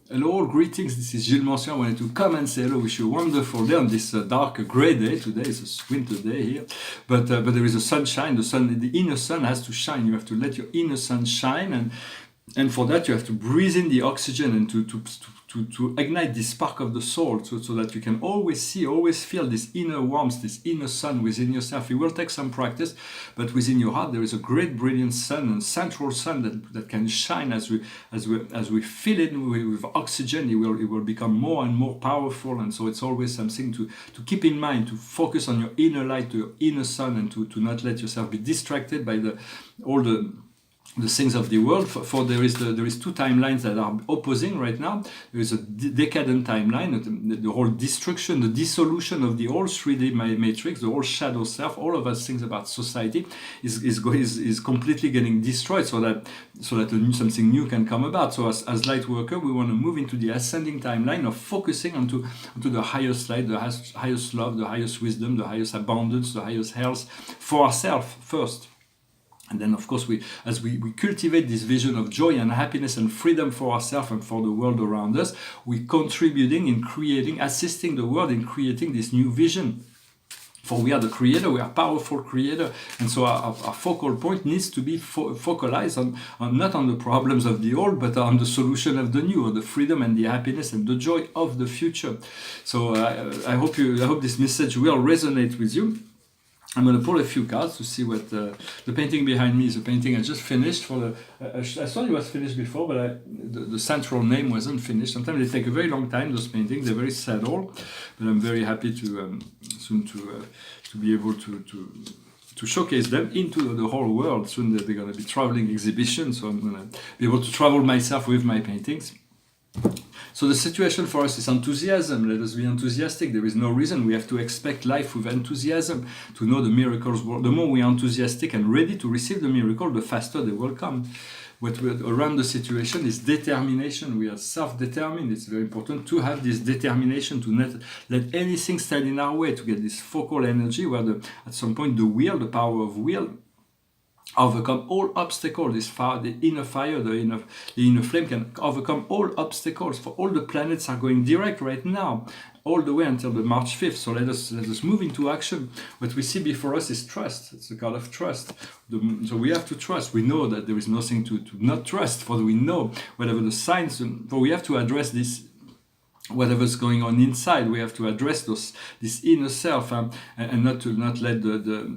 Hello, greetings. This is Gilles Mention. I wanted to come and say hello. Wish you a wonderful day on this dark, grey day. Today is a winter day here, but there is a sunshine. The inner sun has to shine. You have to let your inner sun shine, and for that you have to breathe in the oxygen and to ignite this spark of the soul, so that you can always see, always feel this inner warmth, this inner sun within yourself. It will take some practice, but within your heart there is a great brilliant sun, and central sun that can shine as we fill it with oxygen. It will become more and more powerful, and so it's always something to keep in mind, to focus on your inner light, your inner sun, and to not let yourself be distracted by all the things of the world. For there is two timelines that are opposing right now. There is a decadent timeline, the whole destruction, the dissolution of the whole 3D matrix, the whole shadow self, all of us things about society is completely getting destroyed, so that something new can come about. So as light worker, we want to move into the ascending timeline of focusing onto the highest light, the highest love, the highest wisdom, the highest abundance, the highest health for ourselves first. And then, of course, as we cultivate this vision of joy and happiness and freedom for ourselves and for the world around us, we're contributing in creating, assisting the world in creating this new vision. For we are the creator, we are powerful creator, and so our focal point needs to be focalized on not on the problems of the old, but on the solution of the new, on the freedom and the happiness and the joy of the future. So I hope this message will resonate with you. I'm going to pull a few cards to see what the painting behind me is a painting I just finished. I thought it was finished before, but the central name wasn't finished. Sometimes they take a very long time, those paintings. They're very subtle, but I'm very happy to soon to be able to showcase them into the whole world. Soon they're going to be traveling exhibitions, so I'm going to be able to travel myself with my paintings. So the situation for us is enthusiasm. Let us be enthusiastic. There is no reason. We have to expect life with enthusiasm to know the miracles. The more we are enthusiastic and ready to receive the miracle, the faster they will come. What around the situation is determination. We are self-determined. It's very important to have this determination, to not let anything stand in our way, to get this focal energy where at some point the power of will, overcome all obstacles. The inner fire, the inner flame can overcome all obstacles. For all the planets are going direct right now, all the way until the March 5th. So let us move into action. What we see before us is trust. It's the card of trust. So we have to trust. We know that there is nothing to not trust, for we know whatever the signs. For we have to address this. Whatever's going on inside, we have to address this inner self, and not let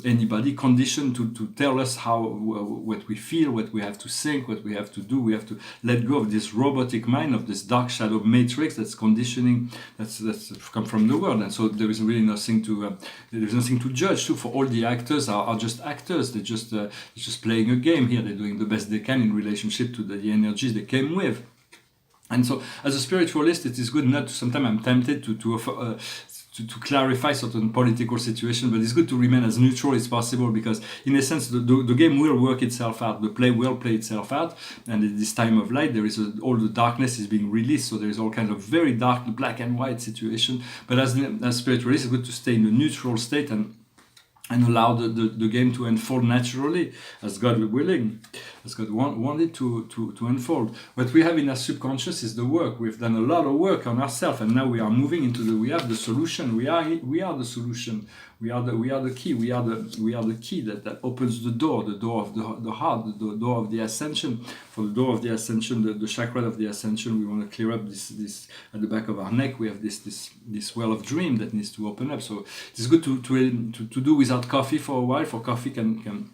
anybody condition to tell us what we feel, what we have to think, what we have to do. We have to let go of this robotic mind, of this dark shadow matrix that's conditioning, that's come from the world. And so there is really nothing to judge. So for all the actors are just actors. They're just playing a game here. They're doing the best they can in relationship to the energies they came with. And so, as a spiritualist, it is good not to. Sometimes I'm tempted to clarify certain political situation, but it's good to remain as neutral as possible, because, in a sense, the game will work itself out. The play will play itself out, and at this time of light, there is all the darkness is being released. So there is all kinds of very dark, black and white situation. But as spiritualists, it's good to stay in a neutral state and allow the game to unfold naturally, as God willing, as God wanted to unfold. What we have in our subconscious is the work. We've done a lot of work on ourselves, and now we are moving into we have the solution. We are the solution. We are the key. We are the key that opens the door of the heart, the door of the ascension. For the door of the ascension, the chakra of the ascension, we want to clear up this at the back of our neck. We have this well of dream that needs to open up. So it's good to do without coffee for a while. For coffee can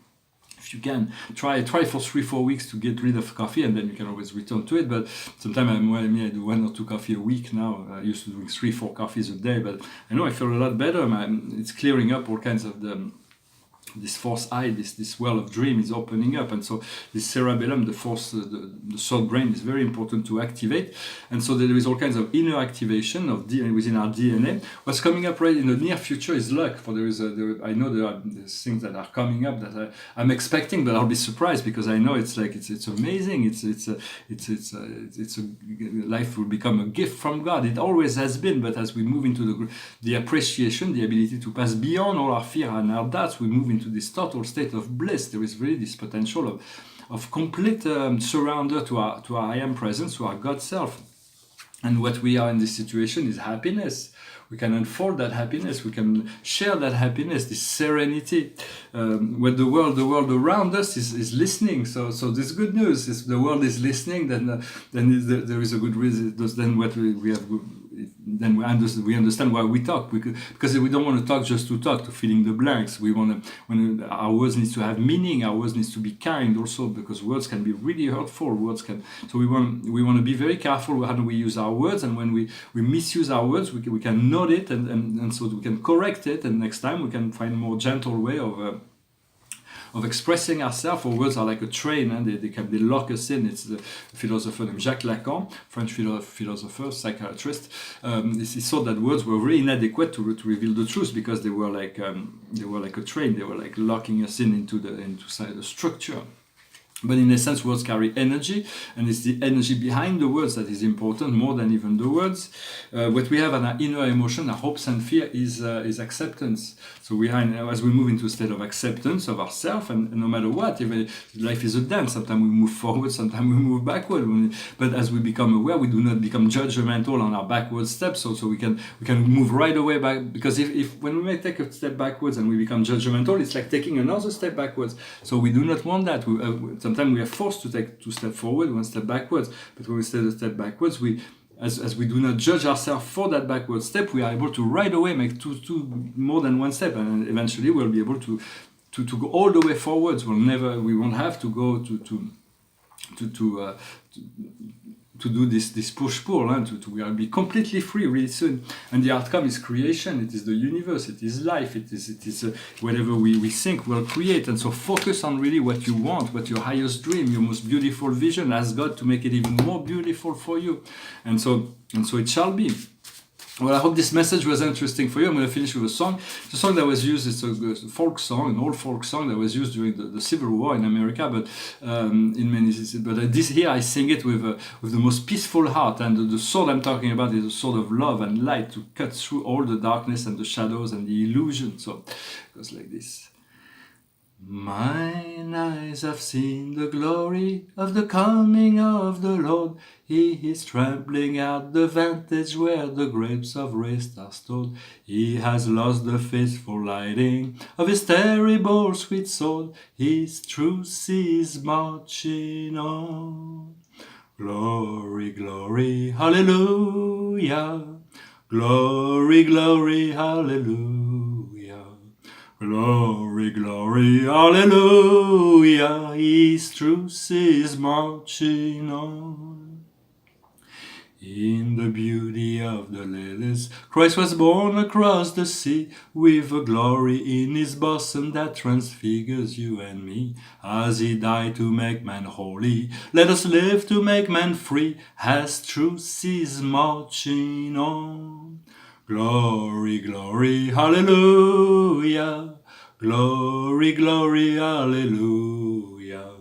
if you can try for 3-4 weeks to get rid of coffee, and then you can always return to it. But sometimes I do 1 or 2 coffee a week now. I used to do 3-4 coffees a day, but I know I feel a lot better. It's clearing up all kinds of this fourth eye, this well of dream is opening up, and so this cerebellum, the third brain, is very important to activate. And so there is all kinds of inner activation within our DNA. What's coming up right in the near future is luck. For I know there's things that are coming up that I'm expecting, but I'll be surprised, because I know it's amazing. Life will become a gift from God. It always has been, but as we move into the appreciation, the ability to pass beyond all our fear and our doubts, we move into this total state of bliss. There is really this potential of complete surrender to our I am presence, to our God self. And what we are in this situation is happiness. We can unfold that happiness. We can share that happiness, this serenity. When the world around us is listening. So this good news. If the world is listening, then there is a good reason. Then what we have. Then we understand why we talk, because we don't want to talk just to talk, to filling the blanks. We want to, when our words needs to have meaning, our words needs to be kind also, because words can be really hurtful. So we want to be very careful how do we use our words, and when we misuse our words, we can note it, and so we can correct it, and next time we can find a more gentle way of expressing ourselves. Our words are like a train, and they lock us in. It's the philosopher named Jacques Lacan, French philosopher, psychiatrist. He thought that words were very inadequate to reveal the truth, because they were like a train. They were like locking us into the structure. But in essence, words carry energy, and it's the energy behind the words that is important more than even the words. What we have in our inner emotion, our hopes and fear, is acceptance. So as we move into a state of acceptance of ourselves, and no matter what, even life is a dance. Sometimes we move forward, sometimes we move backward. But as we become aware, we do not become judgmental on our backward steps. So we can move right away back. Because if when we may take a step backwards and we become judgmental, it's like taking another step backwards. So we do not want that. Sometimes we are forced to take 2 steps forward, 1 step backwards. But when we take a step backwards, as we do not judge ourselves for that backward step, we are able to right away make two more than 1 step, and eventually we'll be able to go all the way forwards. We won't have to go to do this push-pull, we will be completely free really soon. And the outcome is creation. It is the universe. It is life. It is whatever we think we'll create. And so focus on really what you want, what your highest dream, your most beautiful vision. Ask God to make it even more beautiful for you. And so it shall be. Well, I hope this message was interesting for you. I'm going to finish with a song. It's a song that was used, it's a folk song, an old folk song that was used during the Civil War in America, but this here I sing it with the most peaceful heart, and the sword I'm talking about is a sword of love and light to cut through all the darkness and the shadows and the illusion. So it goes like this. Mine eyes have seen the glory of the coming of the Lord. He is trampling out the vantage where the grapes of wrath are stored. He has lost the faithful lighting of his terrible sweet sword. His truth is marching on. Glory, glory, hallelujah. Glory, glory, hallelujah. Glory, glory, hallelujah, His truth is marching on. In the beauty of the lilies, Christ was born across the sea, with a glory in His bosom that transfigures you and me. As He died to make man holy, let us live to make man free, as truth is marching on. Glory, glory, hallelujah. Glory, glory, hallelujah.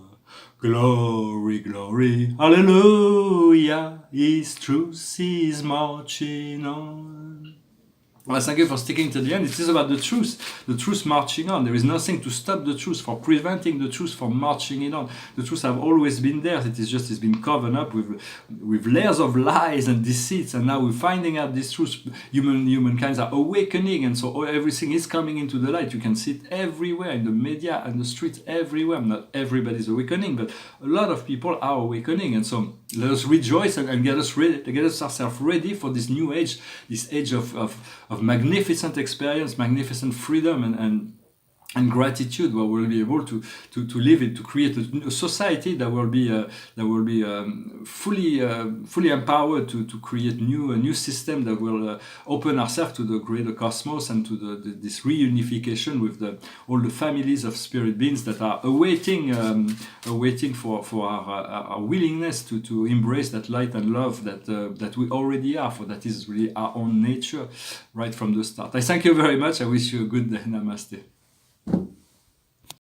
Glory, glory, hallelujah. His truth is marching on. Well, thank you for sticking to the end. It is about the truth marching on. There is nothing to stop the truth, for preventing the truth from marching it on. The truth have always been there. It's been covered up with layers of lies and deceits, and now we're finding out this truth. Humankind are awakening, and so everything is coming into the light. You can see it everywhere, in the media and the streets, everywhere. Not everybody's awakening, but a lot of people are awakening, and so let us rejoice and get ourselves ready for this new age, this age of magnificent experience, magnificent freedom, and gratitude, where we'll be able to live it, to create a society that will be fully empowered to create a new system that will open ourselves to the greater cosmos and to this reunification with all the families of spirit beings that are awaiting for our willingness to embrace that light and love that we already are, for that is really our own nature right from the start. I thank you very much. I wish you a good day. Namaste.